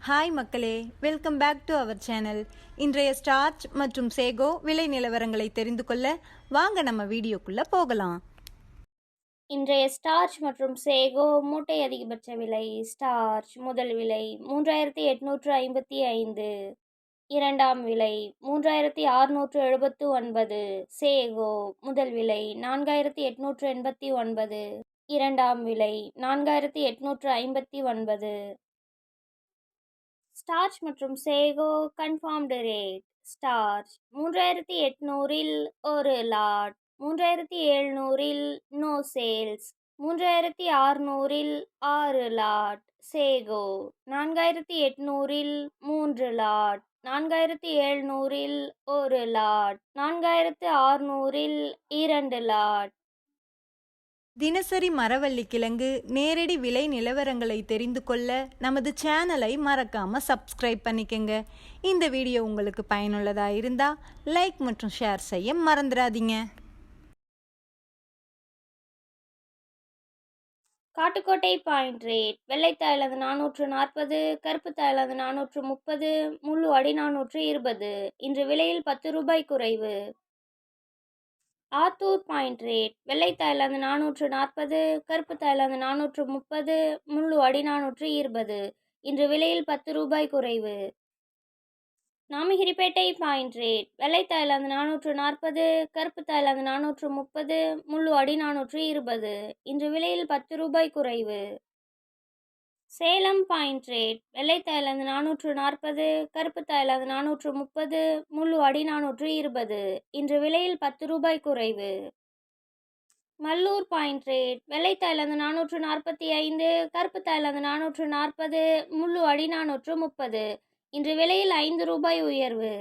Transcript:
Hi மக்களே, welcome back to our channel. இன்றைய starch மற்றும் சேகோ விலை நிலவரங்களை தெரிந்து கொள்ள வாங்க நம்ம வீடியோக்குள்ள போகலாம். இன்றைய ஸ்டார்ச் மற்றும் சேகோ மூட்டை அதிகபட்ச விலை. ஸ்டார்ச் முதல் விலை 3855, இரண்டாம் விலை 3679. சேகோ முதல் விலை 4889, இரண்டாம் விலை 4859. ஸ்டார்ச் மற்றும் சேகோ கன்ஃபார்ம்டு ரேட். ஸ்டார்ச் 3800-இல் ஒரு லாட், 3700-இல் நோ சேல்ஸ், 3600-இல் 6 லாட். சேகோ 4800-இல் 3 லாட், 4700-இல் 1 லாட், 4600-இல் 2 லாட். தினசரி மரவள்ளி கிழங்கு நேரடி விலை நிலவரங்களை தெரிந்து கொள்ள நமது சேனலை மறக்காம சப்ஸ்கிரைப் பண்ணிக்கங்க. இந்த வீடியோ உங்களுக்கு பயனுள்ளதா இருந்தா லைக் மற்றும் ஷேர் செய்ய மறந்துடாதீங்க. Kattukottai point rate. வெள்ளை தாய்லாந்து 440, கருப்பு தாய்லாந்து 430, முள்ளு அடி 420. இன்று விலையில் 10 ரூபாய் குறைவு. Attur point rate. வெள்ளை தாய்லாந்து 440, கருப்பு தாய்லாந்து 430, முள்ளு அடி 420. இன்று விலையில் 10 ரூபாய் குறைவு. Namagiripettai point rate. வெள்ளை தாய்லாந்து 440, கருப்பு தாய்லாந்து 430, முள்ளு அடி 420. இன்று விலையில் 10 ரூபாய் குறைவு. Salem point rate. வெள்ளை தாய்லாந்து 440, கருப்பு தாய்லாந்து 430, முள்ளு அடி 420. இன்று விலையில் 10 ரூபாய் குறைவு. Mallur point rate. வெள்ளை தாய்லாந்து 445, கருப்பு தாய்லாந்து 440, முள்ளு அடி 430. இன்று விலையில் 5 ரூபாய் உயர்வு.